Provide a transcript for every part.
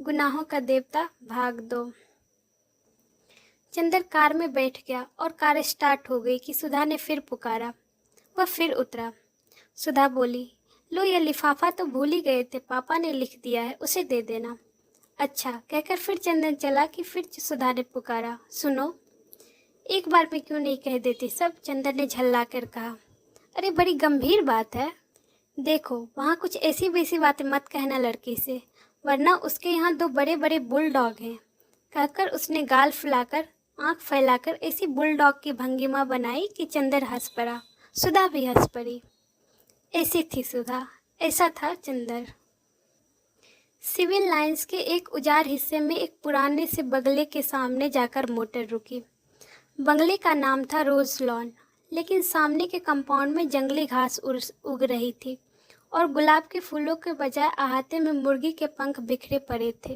गुनाहों का देवता भाग 2। चंदर कार में बैठ गया और कार स्टार्ट हो गई कि सुधा ने फिर पुकारा। वह फिर उतरा। सुधा बोली, लो ये लिफाफा तो भूल ही गए थे, पापा ने लिख दिया है, उसे दे देना। अच्छा कहकर फिर चंदन चला कि फिर सुधा ने पुकारा, सुनो। एक बार में क्यों नहीं कह देती सब, चंदन ने झल्ला कर कहा। अरे बड़ी गंभीर बात है। देखो वहाँ कुछ ऐसी वैसी बातें मत कहना लड़की से, वरना उसके यहाँ 2 बड़े बड़े बुलडॉग हैं। कहकर उसने गाल फुलाकर आंख फैलाकर ऐसी बुलडॉग की भंगिमा बनाई कि चंदर हंस पड़ा। सुधा भी हंस पड़ी। ऐसी थी सुधा, ऐसा था चंदर। सिविल लाइंस के एक उजाड़ हिस्से में एक पुराने से बंगले के सामने जाकर मोटर रुकी। बंगले का नाम था रोज लॉन, लेकिन सामने के कंपाउंड में जंगली घास उग रही थी और गुलाब के फूलों के बजाय अहाते में मुर्गी के पंख बिखरे पड़े थे।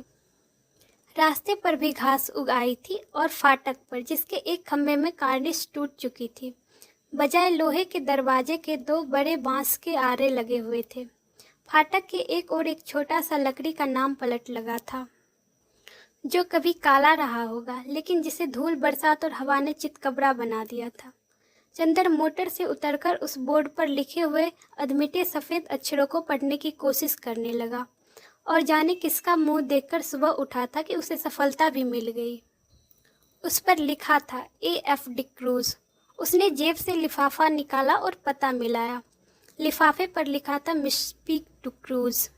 रास्ते पर भी घास उग आई थी और फाटक पर, जिसके एक खंभे में कार्निश टूट चुकी थी, बजाय लोहे के दरवाजे के 2 बड़े बांस के आरे लगे हुए थे। फाटक के एक और एक छोटा सा लकड़ी का नाम पलट लगा था, जो कभी काला रहा होगा, लेकिन जिसे धूल बरसात और हवा ने चितकबरा बना दिया था। चंदर मोटर से उतरकर उस बोर्ड पर लिखे हुए अधमिटे सफ़ेद अक्षरों को पढ़ने की कोशिश करने लगा, और जाने किसका मुंह देखकर सुबह उठा था कि उसे सफलता भी मिल गई। उस पर लिखा था AF डिक्रूज। उसने जेब से लिफाफा निकाला और पता मिलाया। लिफाफे पर लिखा था मिस्पीक डिक्रूज।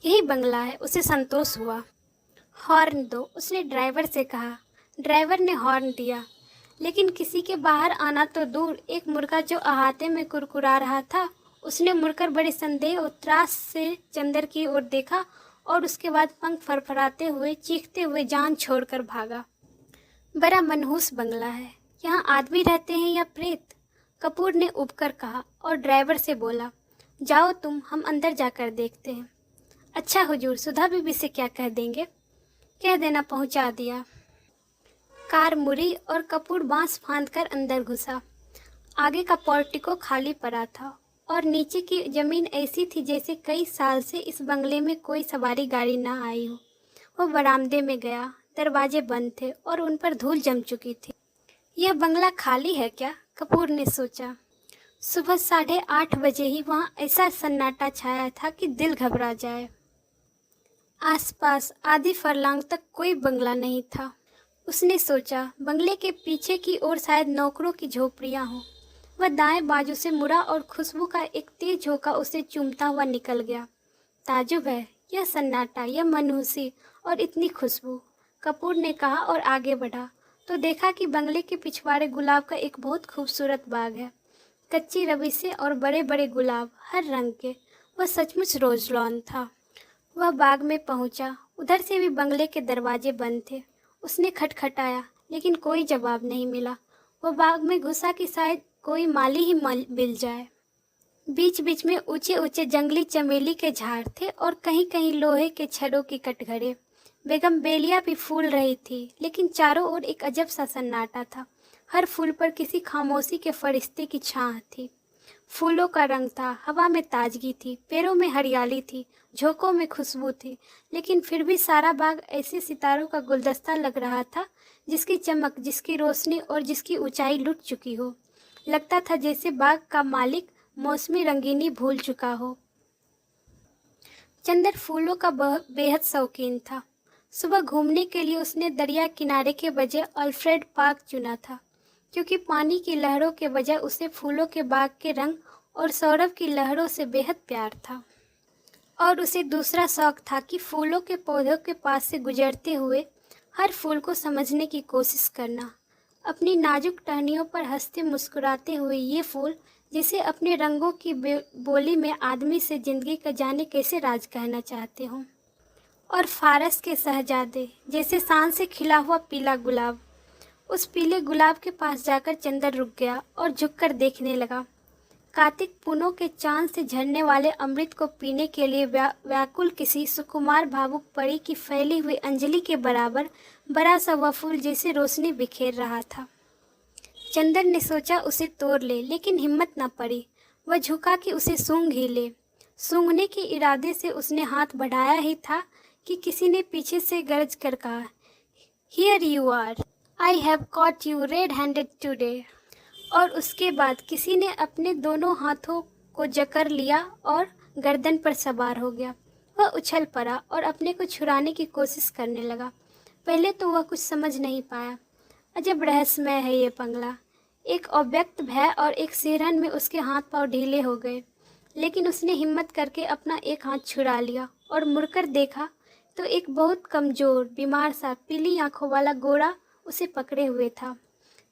यही बंगला है, उसे संतोष हुआ। हॉर्न दो, उसने ड्राइवर से कहा। ड्राइवर ने हॉर्न दिया, लेकिन किसी के बाहर आना तो दूर, एक मुर्गा जो अहाते में कुरकुरा रहा था, उसने मुड़कर बड़े संदेह और त्रास से चंदर की ओर देखा और उसके बाद पंख फरफराते हुए, चीखते हुए जान छोड़कर भागा। बड़ा मनहूस बंगला है, यहाँ आदमी रहते हैं या प्रेत? कपूर ने उबकर कहा और ड्राइवर से बोला, जाओ तुम, हम अंदर जाकर देखते हैं। अच्छा हुजूर, सुधा बीबी से क्या कह देंगे? कह देना, पहुंचा दिया। कार मुड़ी और कपूर बांस फांदकर अंदर घुसा। आगे का पोर्टिको खाली पड़ा था और नीचे की जमीन ऐसी थी जैसे कई साल से इस बंगले में कोई सवारी गाड़ी ना आई हो। वो बरामदे में गया, दरवाजे बंद थे और उन पर धूल जम चुकी थी। यह बंगला खाली है क्या? कपूर ने सोचा। सुबह 8:30 बजे ही वहाँ ऐसा सन्नाटा छाया था कि दिल घबरा जाए। आसपास आधी फरलांग तक कोई बंगला नहीं था। उसने सोचा, बंगले के पीछे की ओर शायद नौकरों की झोपड़ियां हों। वह दाएं बाजू से मुड़ा और खुशबू का एक तेज झोंका उसे चूमता हुआ निकल गया। ताजुब है, यह सन्नाटा, यह मनहूसी और इतनी खुशबू। कपूर ने कहा और आगे बढ़ा तो देखा कि बंगले के पिछवाड़े गुलाब का एक बहुत खूबसूरत बाग है। कच्ची रवीसें और बड़े बड़े गुलाब, हर रंग के। वह सचमुच रोज लॉन था। वह बाग में पहुंचा। उधर से भी बंगले के दरवाजे बंद थे। उसने खटखटाया, लेकिन कोई जवाब नहीं मिला। वह बाग में घुसा कि शायद कोई माली ही मिल जाए। बीच बीच में ऊंचे ऊंचे जंगली चमेली के झाड़ थे और कहीं कहीं लोहे के छड़ों की कटघरे। बेगम बेलिया भी फूल रही थी, लेकिन चारों ओर एक अजब सा सन्नाटा था। हर फूल पर किसी खामोशी के फरिश्ते की छाह थी। फूलों का रंग था, हवा में ताजगी थी, पेड़ों में हरियाली थी, झोंकों में खुशबू थी, लेकिन फिर भी सारा बाग ऐसे सितारों का गुलदस्ता लग रहा था जिसकी चमक, जिसकी रोशनी और जिसकी ऊंचाई लुट चुकी हो। लगता था जैसे बाग का मालिक मौसमी रंगीनी भूल चुका हो। चंदर फूलों का बेहद शौकीन था। सुबह घूमने के लिए उसने दरिया किनारे के बजाय अल्फ्रेड पार्क चुना था, क्योंकि पानी की लहरों के बजाय उसे फूलों के बाग के रंग और सौरभ की लहरों से बेहद प्यार था। और उसे दूसरा शौक था कि फूलों के पौधों के पास से गुजरते हुए हर फूल को समझने की कोशिश करना। अपनी नाजुक टहनियों पर हंसते मुस्कुराते हुए ये फूल जिसे अपने रंगों की बोली में आदमी से जिंदगी का जाने कैसे राज कहना चाहते हों। और फारस के शहजादे जैसे शान से खिला हुआ पीला गुलाब। उस पीले गुलाब के पास जाकर चंदर रुक गया और झुककर देखने लगा। कार्तिक पूनों के चांद से झरने वाले अमृत को पीने के लिए व्याकुल किसी सुकुमार भावुक परी की फैली हुई अंजलि के बराबर बड़ा सा वह फूल जैसे रोशनी बिखेर रहा था। चंदर ने सोचा उसे तोड़ ले, लेकिन हिम्मत न पड़ी। वह झुका कि उसे सूंघ ही ले। सूंघने के इरादे से उसने हाथ बढ़ाया ही था कि किसी ने पीछे से गरज कर कहा, here you are, I have caught you red handed today. और उसके बाद किसी ने अपने दोनों हाथों को जकड़ लिया और गर्दन पर सवार हो गया। वह उछल पड़ा और अपने को छुड़ाने की कोशिश करने लगा। पहले तो वह कुछ समझ नहीं पाया। अजब रहस्यमय है ये बंगला। एक अव्यक्त भय और एक सिरहन में उसके हाथ पांव ढीले हो गए, लेकिन उसने हिम्मत करके अपना एक हाथ छुड़ा लिया और मुड़कर देखा तो एक बहुत कमजोर, बीमार सा, पीली आंखों वाला गोरा उसे पकड़े हुए था।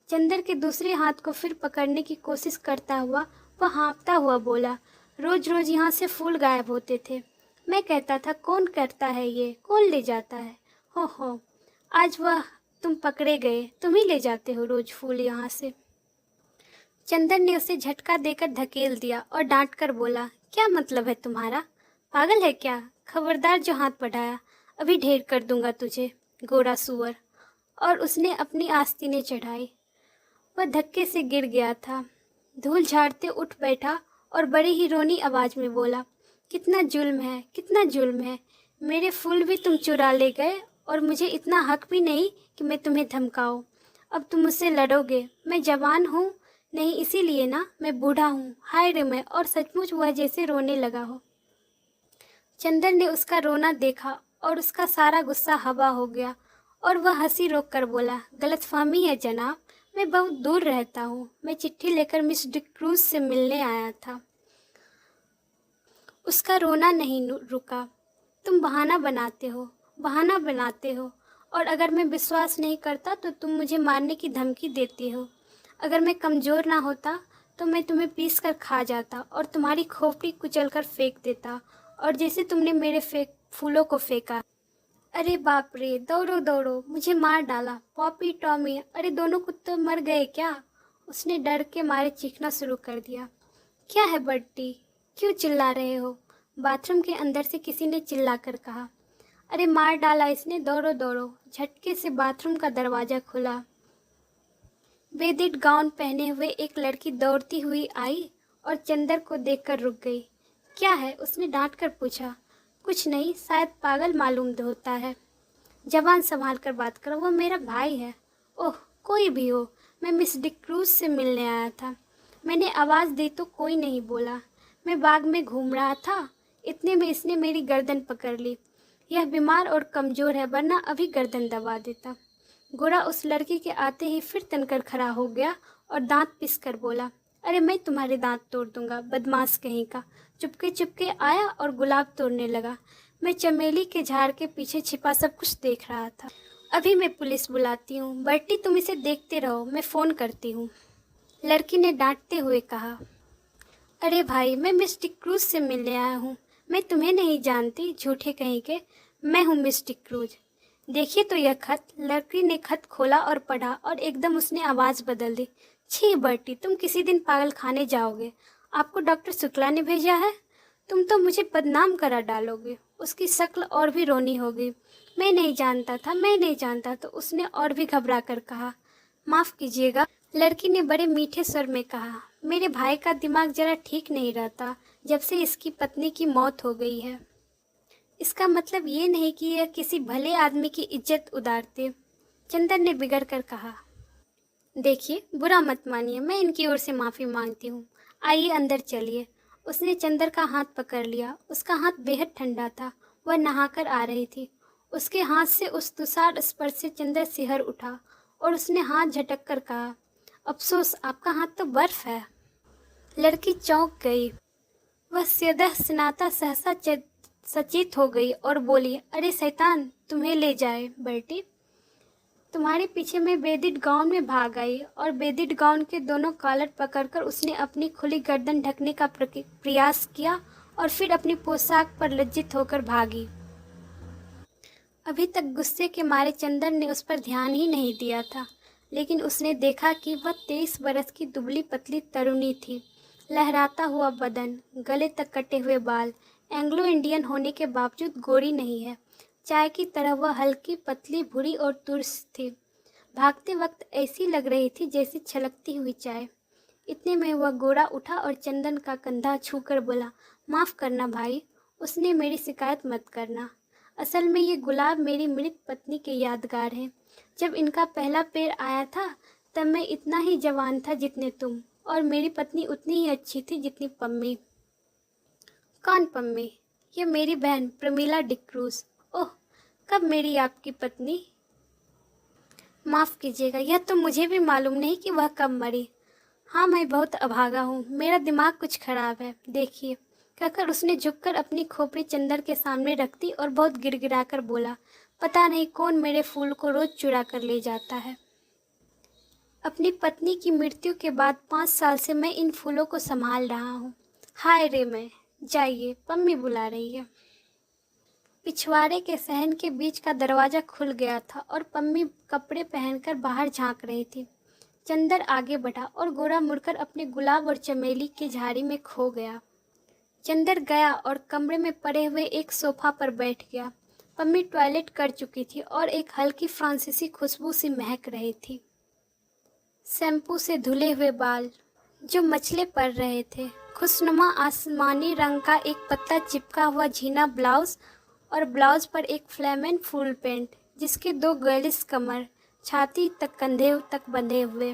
चंदर के दूसरे हाथ को फिर पकड़ने की कोशिश करता हुआ वह हाँफता हुआ बोला, रोज रोज यहाँ से फूल गायब होते थे। मैं कहता था कौन करता है ये, कौन ले जाता है। हो, आज वह तुम पकड़े गए, तुम ही ले जाते हो रोज फूल यहाँ से। चंदर ने उसे झटका देकर धकेल दिया और डांट कर बोला, क्या मतलब है तुम्हारा, पागल है क्या? खबरदार जो हाथ बढ़ाया, अभी ढेर कर दूंगा तुझे, गोरा सुअर। और उसने अपनी आस्तीनें चढ़ाई। वह धक्के से गिर गया था। धूल झाड़ते उठ बैठा और बड़ी ही रोनी आवाज में बोला, कितना जुल्म है, कितना जुल्म है। मेरे फूल भी तुम चुरा ले गए और मुझे इतना हक भी नहीं कि मैं तुम्हें धमकाऊं। अब तुम मुझसे लड़ोगे। मैं जवान हूँ नहीं, इसीलिए ना, मैं बूढ़ा हूँ। हाय रे मैं। और सचमुच वह जैसे रोने लगा हो। चंदर ने उसका रोना देखा और उसका सारा गुस्सा हवा हो गया और वह हंसी रोक कर बोला, गलतफहमी है जनाब, मैं बहुत दूर रहता हूँ। मैं चिट्ठी लेकर मिस डिक्रूज से मिलने आया था। उसका रोना नहीं रुका। तुम बहाना बनाते हो, बहाना बनाते हो, और अगर मैं विश्वास नहीं करता तो तुम मुझे मारने की धमकी देती हो। अगर मैं कमज़ोर ना होता तो मैं तुम्हें पीस कर खा जाता और तुम्हारी खोपड़ी कुचल कर फेंक देता, और जैसे तुमने मेरे फूलों को फेंका। अरे बाप रे, दौड़ो दौड़ो, मुझे मार डाला। पॉपी, टॉमी, अरे दोनों कुत्ते मर गए क्या? उसने डर के मारे चीखना शुरू कर दिया। क्या है बट्टी, क्यों चिल्ला रहे हो? बाथरूम के अंदर से किसी ने चिल्लाकर कहा। अरे मार डाला इसने, दौड़ो दौड़ो। झटके से बाथरूम का दरवाज़ा खुला। बेदिड गाउन पहने हुए एक लड़की दौड़ती हुई आई और चंदर को देखकर रुक गई। क्या है? उसने डांट कर पूछा। कुछ नहीं, शायद पागल मालूम होता है। जवान संभाल कर बात करो, वो मेरा भाई है। ओह, कोई भी हो, मैं मिस डिक्रूज से मिलने आया था। मैंने आवाज़ दी तो कोई नहीं बोला। मैं बाग में घूम रहा था, इतने में इसने मेरी गर्दन पकड़ ली। यह बीमार और कमज़ोर है, वरना अभी गर्दन दबा देता। गोरा उस लड़की के आते ही फिर तनकर खड़ा हो गया और दांत पिस कर बोला, अरे मैं तुम्हारे दांत तोड़ दूंगा, बदमाश कहीं का। चुपके चुपके आया और गुलाब तोड़ने लगा। मैं चमेली के झाड़ के पीछे छिपा सब कुछ देख रहा था। अभी मैं पुलिस बुलाती हूँ। बर्टी, तुम इसे देखते रहो, मैं फ़ोन करती हूँ। लड़की ने डांटते हुए कहा। अरे भाई, मैं मिस डिक्रूज से मिलने आया हूँ। मैं तुम्हें नहीं जानती, झूठे कहीं के। मैं हूँ मिस डिक्रूज। देखिए तो यह खत। लड़की ने खत खोला और पढ़ा और एकदम उसने आवाज़ बदल दी। छी बर्टी, तुम किसी दिन पागल खाने जाओगे। आपको डॉक्टर शुक्ला ने भेजा है? तुम तो मुझे बदनाम करा डालोगे। उसकी शक्ल और भी रोनी हो गई। मैं नहीं जानता था, मैं नहीं जानता। तो उसने और भी घबरा कर कहा, माफ़ कीजिएगा। लड़की ने बड़े मीठे स्वर में कहा, मेरे भाई का दिमाग जरा ठीक नहीं रहता जब से इसकी पत्नी की मौत हो गई है। इसका मतलब ये नहीं कि यह किसी भले आदमी की इज्जत उतारते। चंदर ने बिगड़ कर कहा, देखिए, बुरा मत मानिए, मैं इनकी ओर से माफ़ी मांगती हूँ। आइए अंदर चलिए। उसने चंदर का हाथ पकड़ लिया। उसका हाथ बेहद ठंडा था। वह नहाकर आ रही थी। उसके हाथ से उस तुषार स्पर्श से चंदर सिहर उठा और उसने हाथ झटक कर कहा, अफसोस, आपका हाथ तो बर्फ है। लड़की चौंक गई। वह सदा स्नाता सहसा सचेत हो गई और बोली, अरे शैतान, तुम्हें ले जाए बर्टी। तुम्हारे पीछे मैं बेदिड गाउन में भाग आई और बेदिड गाउन के दोनों कॉलर पकड़कर उसने अपनी खुली गर्दन ढकने का प्रयास किया और फिर अपनी पोशाक पर लज्जित होकर भागी। अभी तक गुस्से के मारे चंदर ने उस पर ध्यान ही नहीं दिया था, लेकिन उसने देखा कि वह 23 बरस की दुबली पतली तरुणी थी। लहराता हुआ बदन, गले तक कटे हुए बाल, एंग्लो इंडियन होने के बावजूद गोरी नहीं है। चाय की तरह वह हल्की, पतली, भूरी और तुर्स थी। भागते वक्त ऐसी लग रही थी जैसी छलकती हुई चाय। इतने में वह गोरा उठा और चंदन का कंधा छूकर बोला, माफ़ करना भाई, उसने मेरी शिकायत मत करना। असल में ये गुलाब मेरी मृत पत्नी के यादगार हैं। जब इनका पहला पेड़ आया था तब मैं इतना ही जवान था जितने तुम, और मेरी पत्नी उतनी ही अच्छी थी जितनी पम्मी। कौन पम्मी? ये मेरी बहन प्रमीला डिक्रूज। ओह, कब मेरी आपकी पत्नी? माफ़ कीजिएगा, यह तो मुझे भी मालूम नहीं कि वह कब मरी। हाँ, मैं बहुत अभागा हूँ, मेरा दिमाग कुछ खराब है। देखिए, कहकर उसने झुककर अपनी खोपड़ी चंदर के सामने रख दी और बहुत गिड़गिड़ाकर बोला, पता नहीं कौन मेरे फूल को रोज चुरा कर ले जाता है। अपनी पत्नी की मृत्यु के बाद 5 साल से मैं इन फूलों को संभाल रहा हूँ। हाय रे मैं। जाइए, पम्मी बुला रही है। पिछवाड़े के सहन के बीच का दरवाज़ा खुल गया था और पम्मी कपड़े पहनकर बाहर झांक रही थी। चंदर आगे बढ़ा और गोरा मुड़कर अपने गुलाब और चमेली की झाड़ी में खो गया। चंदर गया और कमरे में पड़े हुए एक सोफा पर बैठ गया। पम्मी टॉयलेट कर चुकी थी और एक हल्की फ्रांसीसी खुशबू सी महक रही थी। शैम्पू से धुले हुए बाल जो मचले पड़ रहे थे, खुशनुमा आसमानी रंग का एक पत्ता चिपका हुआ झीना ब्लाउज और ब्लाउज पर एक फ्लेमेन फुल पेंट जिसके 2 गर्लिश कमर छाती तक कंधे तक बंधे हुए।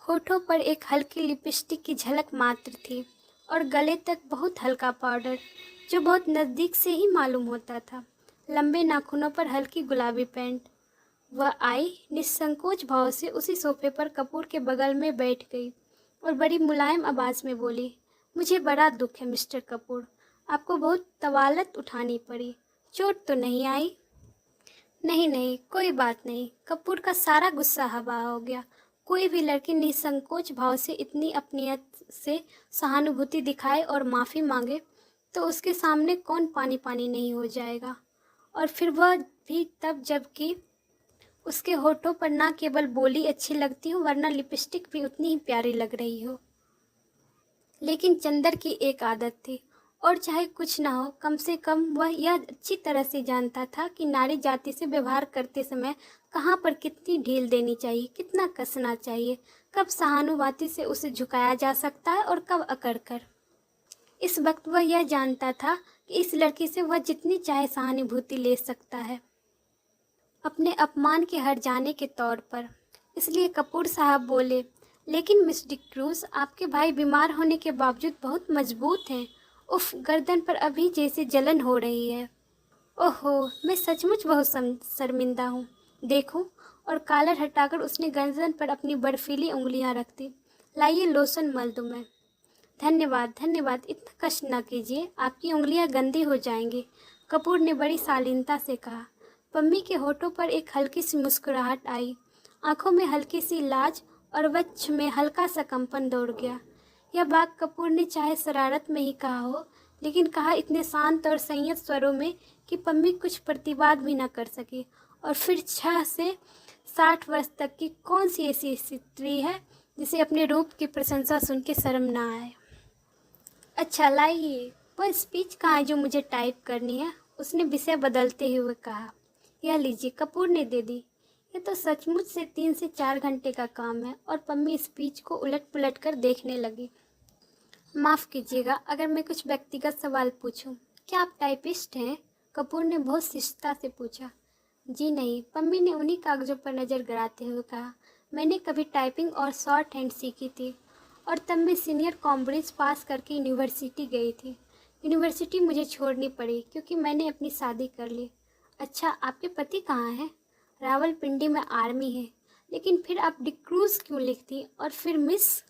होठों पर एक हल्की लिपस्टिक की झलक मात्र थी और गले तक बहुत हल्का पाउडर जो बहुत नज़दीक से ही मालूम होता था। लंबे नाखूनों पर हल्की गुलाबी पेंट। वह आई, निसंकोच भाव से उसी सोफे पर कपूर के बगल में बैठ गई और बड़ी मुलायम आवाज़ में बोली, मुझे बड़ा दुख है मिस्टर कपूर, आपको बहुत तवालत उठानी पड़ी। चोट तो नहीं आई? नहीं नहीं, कोई बात नहीं। कपूर का सारा गुस्सा हवा हो गया। कोई भी लड़की निसंकोच भाव से इतनी अपनियत से सहानुभूति दिखाए और माफ़ी मांगे तो उसके सामने कौन पानी पानी नहीं हो जाएगा, और फिर वह भी तब जबकि उसके होठों पर ना केवल बोली अच्छी लगती हो वरना लिपस्टिक भी उतनी ही प्यारी लग रही हो। लेकिन चंदर की एक आदत थी, और चाहे कुछ ना हो कम से कम वह यह अच्छी तरह से जानता था कि नारी जाति से व्यवहार करते समय कहाँ पर कितनी ढील देनी चाहिए, कितना कसना चाहिए, कब सहानुभूति से उसे झुकाया जा सकता है और कब अकड़ कर। इस वक्त वह यह जानता था कि इस लड़की से वह जितनी चाहे सहानुभूति ले सकता है अपने अपमान के हट जाने के तौर पर। इसलिए कपूर साहब बोले, लेकिन मिस डिक्रूज, आपके भाई बीमार होने के बावजूद बहुत मजबूत हैं। उफ, गर्दन पर अभी जैसे जलन हो रही है। ओहो, मैं सचमुच बहुत शर्मिंदा हूँ। देखो, और कॉलर हटाकर उसने गर्दन पर अपनी बर्फीली उंगलियाँ रख दी। लाइए लोशन मल दूँ मैं? धन्यवाद धन्यवाद, इतना कष्ट न कीजिए, आपकी उंगलियाँ गंदी हो जाएंगी, कपूर ने बड़ी शालीनता से कहा। पम्मी के होठों पर एक हल्की सी मुस्कुराहट आई, आंखों में हल्की सी लाज और वक्ष में हल्का सा कंपन दौड़ गया। यह बात कपूर ने चाहे शरारत में ही कहा हो, लेकिन कहा इतने शांत और संयत स्वरों में कि पम्मी कुछ प्रतिवाद भी न कर सकी। और फिर 6 से 60 वर्ष तक की कौन सी ऐसी स्त्री है जिसे अपने रूप की प्रशंसा सुन के शर्म ना आए। अच्छा लाइए, वह स्पीच कहाँ है जो मुझे टाइप करनी है? उसने विषय बदलते हुए कहा। यह लीजिए, कपूर ने दे दी। ये तो सचमुच से 3 से 4 घंटे का काम है। और पम्मी स्पीच को उलट पुलट कर देखने लगी। माफ़ कीजिएगा अगर मैं कुछ व्यक्तिगत सवाल पूछूं। क्या आप टाइपिस्ट हैं? कपूर ने बहुत शिष्टता से पूछा। जी नहीं, पम्मी ने उन्हीं कागज़ों पर नज़र गड़ाते हुए कहा। मैंने कभी टाइपिंग और शॉर्ट हैंड सीखी थी, और तब मैं सीनियर कॉम्ब्रिज पास करके यूनिवर्सिटी गई थी। यूनिवर्सिटी मुझे छोड़नी पड़ी क्योंकि मैंने अपनी शादी कर ली। अच्छा, आपके पति कहाँ हैं? रावलपिंडी में आर्मी है। लेकिन फिर आप डिक्रूज क्यों लिखती और फिर मिस?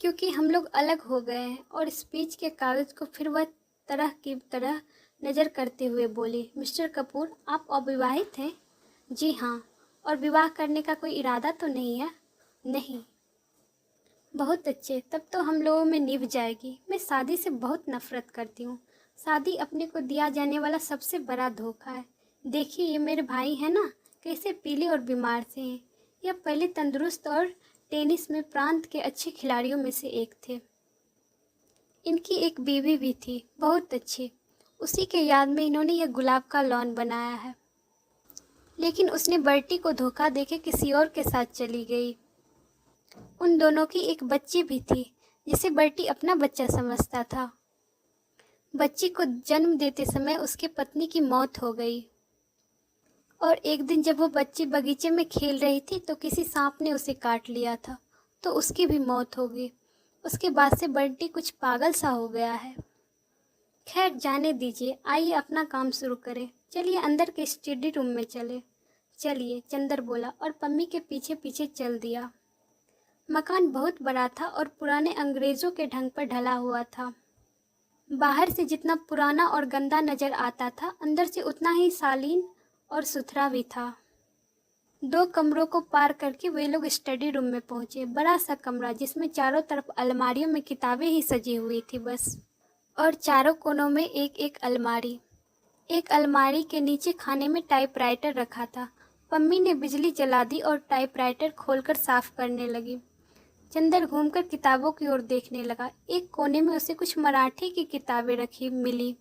क्योंकि हम लोग अलग हो गए हैं। और स्पीच के कागज़ को फिर वह तरह की तरह नज़र करते हुए बोली, मिस्टर कपूर, आप अविवाहित हैं? जी हाँ। और विवाह करने का कोई इरादा तो नहीं है? नहीं। बहुत अच्छे, तब तो हम लोगों में निभ जाएगी। मैं शादी से बहुत नफरत करती हूँ। शादी अपने को दिया जाने वाला सबसे बड़ा धोखा है। देखिए, ये मेरे भाई हैं ना, कैसे पीले और बीमार से हैं। यह पहले तंदुरुस्त और टेनिस में प्रांत के अच्छे खिलाड़ियों में से एक थे। इनकी एक बीवी भी थी, बहुत अच्छी। उसी के याद में इन्होंने यह गुलाब का लॉन बनाया है। लेकिन उसने बर्टी को धोखा देके किसी और के साथ चली गई। उन दोनों की एक बच्ची भी थी जिसे बर्टी अपना बच्चा समझता था। बच्ची को जन्म देते समय उसकी पत्नी की मौत हो गई और एक दिन जब वो बच्ची बगीचे में खेल रही थी तो किसी सांप ने उसे काट लिया था, तो उसकी भी मौत हो गई। उसके बाद से बंटी कुछ पागल सा हो गया है। खैर जाने दीजिए, आइए अपना काम शुरू करें। चलिए अंदर के स्टडी रूम में चले। चलिए, चंदर बोला और पम्मी के पीछे पीछे चल दिया। मकान बहुत बड़ा था और पुराने अंग्रेजों के ढंग पर ढला हुआ था। बाहर से जितना पुराना और गंदा नजर आता था, अंदर से उतना ही शालीन और सुथरा भी था। 2 कमरों को पार करके वे लोग स्टडी रूम में पहुंचे। बड़ा सा कमरा जिसमें चारों तरफ अलमारियों में किताबें ही सजी हुई थी बस, और चारों कोनों में एक एक अलमारी। एक अलमारी के नीचे खाने में टाइपराइटर रखा था। पम्मी ने बिजली जला दी और टाइपराइटर खोलकर साफ करने लगी। चंदर घूमकर किताबों की ओर देखने लगा। एक कोने में उसे कुछ मराठी की किताबें रखी मिली।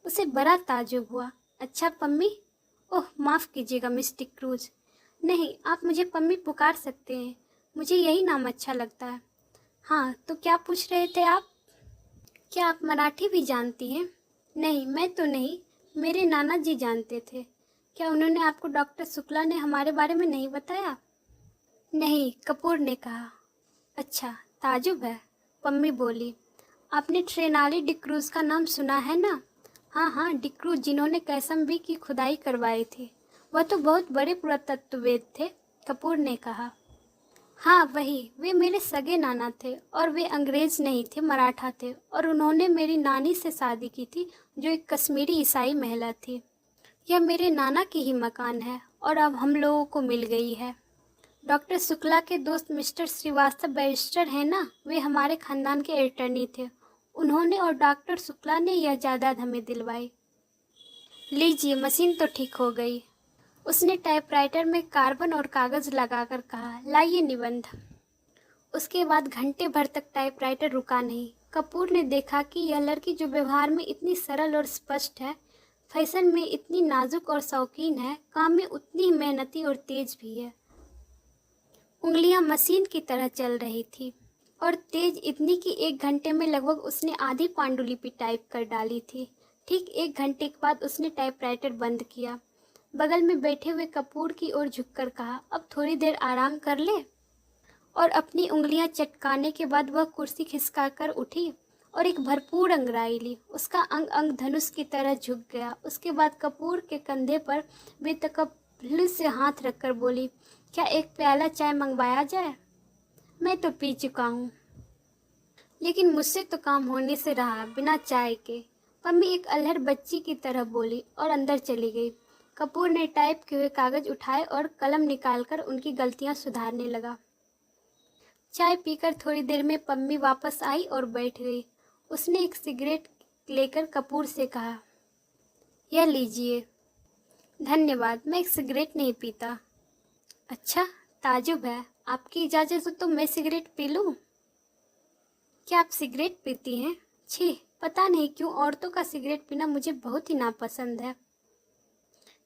उसे बड़ा ताज्जुब हुआ। अच्छा पम्मी? ओह माफ़ कीजिएगा मिस डिक्रूज। नहीं, आप मुझे पम्मी पुकार सकते हैं, मुझे यही नाम अच्छा लगता है। हाँ, तो क्या पूछ रहे थे आप? क्या आप मराठी भी जानती हैं? नहीं, मैं तो नहीं, मेरे नाना जी जानते थे। क्या उन्होंने आपको डॉक्टर शुक्ला ने हमारे बारे में नहीं बताया? नहीं, कपूर ने कहा। अच्छा, ताजुब है, पम्मी बोली। आपने ट्रेनाली डिक्रूज का नाम सुना है ना? हाँ हाँ, डिक्रूज, जिन्होंने कैसमबी की खुदाई करवाई थी। वह तो बहुत बड़े पुरातत्ववेद थे, कपूर ने कहा। हाँ वही, वे मेरे सगे नाना थे और वे अंग्रेज नहीं थे, मराठा थे, और उन्होंने मेरी नानी से शादी की थी जो एक कश्मीरी ईसाई महिला थी। यह मेरे नाना की ही मकान है और अब हम लोगों को मिल गई है। डॉक्टर शुक्ला के दोस्त मिस्टर श्रीवास्तव बैरिस्टर हैं ना, वे हमारे खानदान के अटर्नी थे। उन्होंने और डॉक्टर शुक्ला ने यह जायदाद हमें दिलवाई। लीजिए, मशीन तो ठीक हो गई। उसने टाइपराइटर में कार्बन और कागज लगाकर कहा, लाइए निबंध। उसके बाद घंटे भर तक टाइपराइटर रुका नहीं। कपूर ने देखा कि यह लड़की जो व्यवहार में इतनी सरल और स्पष्ट है, फैशन में इतनी नाजुक और शौकीन है, काम में उतनी ही मेहनती और तेज भी है। उंगलियां मशीन की तरह चल रही थी और तेज इतनी कि 1 घंटे में लगभग उसने आधी पांडुलिपि टाइप कर डाली थी। ठीक 1 घंटे के बाद उसने टाइपराइटर बंद किया। बगल में बैठे हुए कपूर की ओर झुककर कहा, अब थोड़ी देर आराम कर ले। और अपनी उंगलियां चटकाने के बाद वह कुर्सी खिसकाकर उठी और एक भरपूर अंगड़ाई ली। उसका अंग अंग धनुष की तरह झुक गया। उसके बाद कपूर के कंधे पर बेतकल्लुफ़ से हाथ रखकर बोली, क्या एक प्याला चाय मंगवाया जाए? मैं तो पी चुका हूँ, लेकिन मुझसे तो काम होने से रहा बिना चाय के। पम्मी एक अल्हड़ बच्ची की तरह बोली और अंदर चली गई। कपूर ने टाइप किए हुए कागज उठाए और कलम निकालकर उनकी गलतियां सुधारने लगा। चाय पीकर थोड़ी देर में पम्मी वापस आई और बैठ गई। उसने एक सिगरेट लेकर कपूर से कहा, यह लीजिए। धन्यवाद, मैं एक सिगरेट नहीं पीता। अच्छा, ताजुब है, आपकी इजाज़त हो तो मैं सिगरेट पी लूँ? क्या आप सिगरेट पीती हैं? छी, पता नहीं क्यों औरतों का सिगरेट पीना मुझे बहुत ही नापसंद है।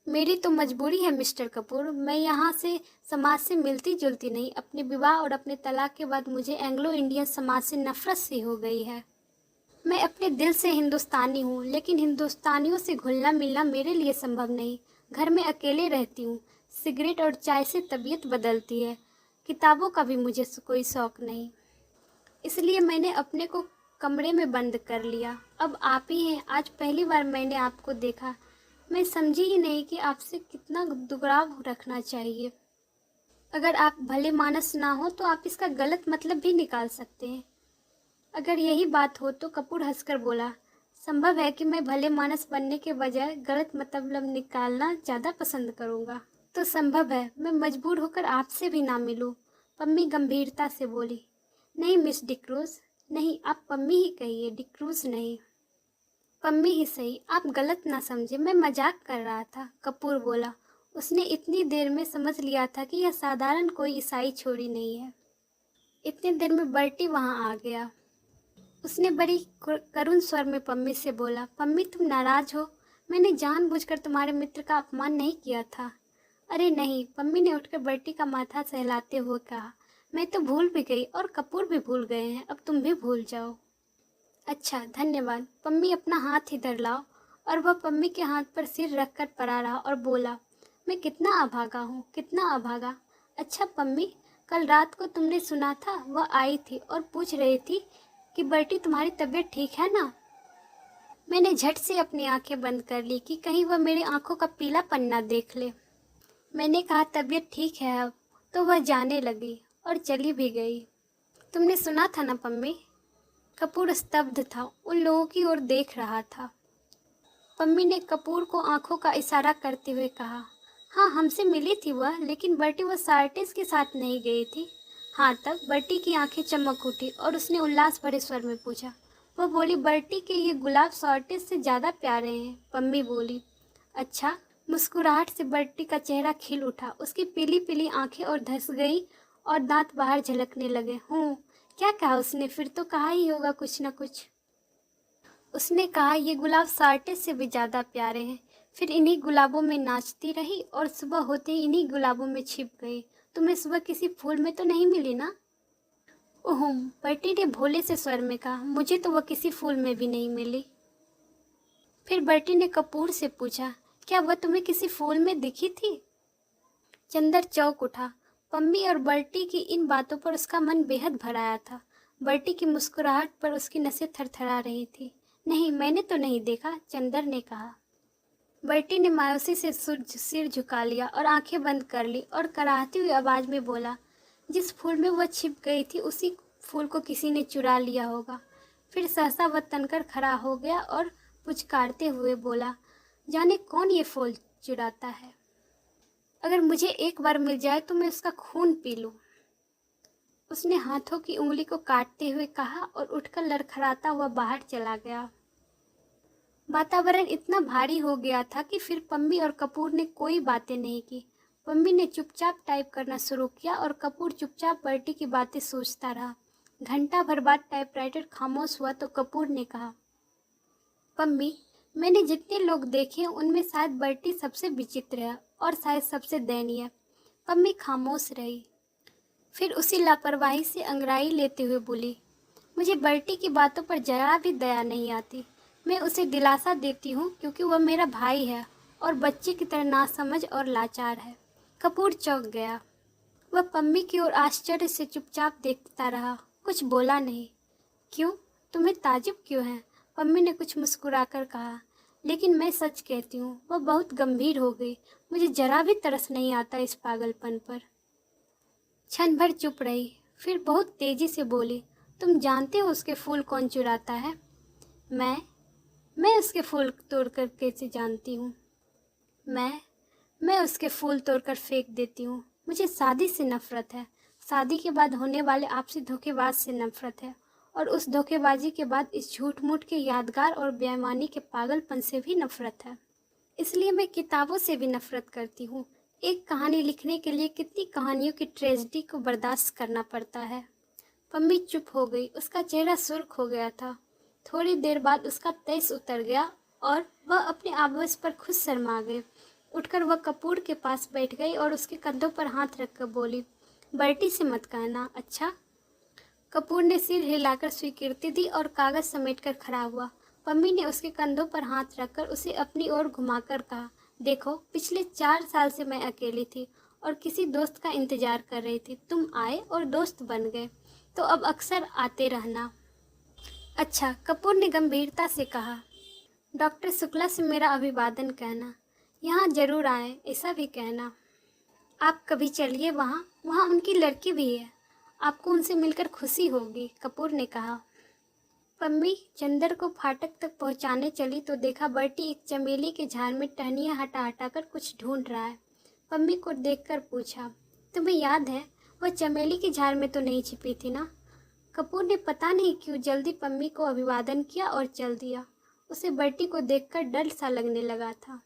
मेरी तो मजबूरी है मिस्टर कपूर, मैं यहाँ से समाज से मिलती जुलती नहीं। अपने विवाह और अपने तलाक के बाद मुझे एंग्लो इंडियन समाज से नफरत सी हो गई है। मैं अपने दिल से हिंदुस्तानी हूँ, लेकिन हिंदुस्तानियों से घुलना मिलना मेरे लिए संभव नहीं। घर में अकेले रहती हूँ। सिगरेट और चाय से तबीयत बदलती है। किताबों का भी मुझे कोई शौक़ नहीं, इसलिए मैंने अपने को कमरे में बंद कर लिया। अब आप ही हैं। आज पहली बार मैंने आपको देखा। मैं समझी ही नहीं कि आपसे कितना दुराव रखना चाहिए। अगर आप भले मानस ना हो तो आप इसका गलत मतलब भी निकाल सकते हैं। अगर यही बात हो तो कपूर हंसकर बोला, संभव है कि मैं भले मानस बनने के बजाय गलत मतलब निकालना ज़्यादा पसंद करूँगा। तो संभव है मैं मजबूर होकर आपसे भी ना मिलूँ। पम्मी गंभीरता से बोली, नहीं मिस डिक्रूज, नहीं, आप पम्मी ही कहिए, डिक्रूज नहीं। पम्मी ही सही, आप गलत ना समझे, मैं मजाक कर रहा था, कपूर बोला। उसने इतनी देर में समझ लिया था कि यह साधारण कोई ईसाई छोरी नहीं है। इतनी देर में बर्टी वहाँ आ गया। उसने बड़ी करुण स्वर में पम्मी से बोला, पम्मी तुम नाराज हो? मैंने जानबूझकर तुम्हारे मित्र का अपमान नहीं किया था। अरे नहीं, पम्मी ने उठकर बर्टी का माथा सहलाते हुए कहा, मैं तो भूल भी गई और कपूर भी भूल गए हैं, अब तुम भी भूल जाओ। अच्छा धन्यवाद। पम्मी अपना हाथ इधर लाओ। और वह पम्मी के हाथ पर सिर रखकर पड़ा रहा और बोला, मैं कितना अभागा हूँ, कितना अभागा। अच्छा पम्मी, कल रात को तुमने सुना था वह आई थी और पूछ रही थी कि बर्टी तुम्हारी तबीयत ठीक है ना। मैंने झट से अपनी आंखें बंद कर ली कि कहीं वह मेरी आंखों का पीलापन ना देख ले। मैंने कहा तबीयत ठीक है अब। तो वह जाने लगी और चली भी गई। तुमने सुना था ना पम्मी? कपूर स्तब्ध था, उन लोगों की ओर देख रहा था। पम्मी ने कपूर को आंखों का इशारा करते हुए कहा, हाँ हमसे मिली थी वह, लेकिन बर्टी वह सार्टिस के साथ नहीं गई थी। हाँ, तब बर्टी की आंखें चमक उठी और उसने उल्लास भरे स्वर में पूछा। वह बोली, बर्टी के ये गुलाब सार्टिस से ज़्यादा प्यारे हैं। पम्मी बोली, अच्छा। मुस्कुराहट से बर्टी का चेहरा खिल उठा, उसकी पीली पीली आंखें और धंस गई और दांत बाहर झलकने लगे। क्या कहा उसने? फिर तो कहा ही होगा कुछ न कुछ। उसने कहा ये गुलाब सार्टिस से भी ज़्यादा प्यारे हैं। फिर इन्हीं गुलाबों में नाचती रही और सुबह होते ही इन्हीं गुलाबों में छिप गई। तुम्हें सुबह किसी फूल में तो नहीं मिली ना? ओह, बर्टी ने भोले से स्वर में कहा, मुझे तो वह किसी फूल में भी नहीं मिली। फिर बर्टी ने कपूर से पूछा, क्या वह तुम्हें किसी फूल में दिखी थी? चंदर चौंक उठा। पम्मी और बर्टी की इन बातों पर उसका मन बेहद भर आया था। बर्टी की मुस्कुराहट पर उसकी नसें थरथरा रही थी। नहीं, मैंने तो नहीं देखा, चंदर ने कहा। बर्टी ने मायूसी से सिर झुका लिया और आंखें बंद कर ली और कराहती हुई आवाज में बोला, जिस फूल में वह छिप गई थी उसी फूल को किसी ने चुरा लिया होगा। फिर सहसा वह तनकर खड़ा हो गया और पुचकारते हुए बोला, जाने कौन ये फूल चुराता है। अगर मुझे एक बार मिल जाए तो मैं उसका खून पी लूं। उसने हाथों की उंगली को काटते हुए कहा और उठकर लड़खड़ाता हुआ बाहर चला गया। वातावरण इतना भारी हो गया था कि फिर पम्मी और कपूर ने कोई बातें नहीं की। पम्मी ने चुपचाप टाइप करना शुरू किया और कपूर चुपचाप बर्टी की बातें सोचता रहा। घंटा भर बाद टाइपराइटर खामोश हुआ तो कपूर ने कहा, पम्मी, मैंने जितने लोग देखे उनमें शायद बर्टी सबसे विचित्र है और शायद सबसे दयनीय। पम्मी खामोश रही। फिर उसी लापरवाही से अंगड़ाई लेते हुए बोली, मुझे बर्टी की बातों पर जरा भी दया नहीं आती। मैं उसे दिलासा देती हूँ क्योंकि वह मेरा भाई है और बच्चे की तरह नासमझ और लाचार है। कपूर चौंक गया। वह पम्मी की ओर आश्चर्य से चुपचाप देखता रहा, कुछ बोला नहीं। क्यों? तुम्हें ताजुब क्यों है? पम्मी ने कुछ मुस्कुराकर कहा, लेकिन मैं सच कहती हूँ, वह बहुत गंभीर हो गई। मुझे जरा भी तरस नहीं आता इस पागलपन पर। क्षण भर चुप रही, फिर बहुत तेजी से बोली, तुम जानते हो उसके फूल कौन चुराता है? मैं उसके फूल तोड़कर कैसे जानती हूँ? मैं उसके फूल तोड़कर फेंक देती हूँ। मुझे शादी से नफरत है। शादी के बाद होने वाले आपसी धोखेबाज से नफरत है और उस धोखेबाजी के बाद इस झूठ मूठ के यादगार और बेईमानी के पागलपन से भी नफरत है। इसलिए मैं किताबों से भी नफरत करती हूँ। एक कहानी लिखने के लिए कितनी कहानियों की ट्रेजेडी को बर्दाश्त करना पड़ता है। पम्मी चुप हो गई, उसका चेहरा सुर्ख हो गया था। थोड़ी देर बाद उसका तेज उतर गया और वह अपने आवेश पर खुद शर्मा गई। उठकर वह कपूर के पास बैठ गई और उसके कंधों पर हाथ रखकर बोली, बर्टी से मत कहना, अच्छा? कपूर ने सिर हिलाकर स्वीकृति दी और कागज समेटकर खड़ा हुआ। पम्मी ने उसके कंधों पर हाथ रखकर उसे अपनी ओर घुमाकर कहा, देखो, पिछले 4 साल से मैं अकेली थी और किसी दोस्त का इंतजार कर रही थी। तुम आए और दोस्त बन गए, तो अब अक्सर आते रहना। अच्छा, कपूर ने गंभीरता से कहा, डॉक्टर शुक्ला से मेरा अभिवादन कहना। यहाँ जरूर आए, ऐसा भी कहना। आप कभी चलिए वहाँ उनकी लड़की भी है। आपको उनसे मिलकर खुशी होगी, कपूर ने कहा। पम्मी चंदर को फाटक तक पहुँचाने चली तो देखा बर्टी एक चमेली के झाड़ में टहनियाँ हटा हटा कर कुछ ढूंढ रहा है। पम्मी को देखकर पूछा, तुम्हें याद है वह चमेली के झाड़ में तो नहीं छिपी थी ना? कपूर ने पता नहीं क्यों जल्दी पम्मी को अभिवादन किया और चल दिया। उसे बर्टी को देखकर डर सा लगने लगा था।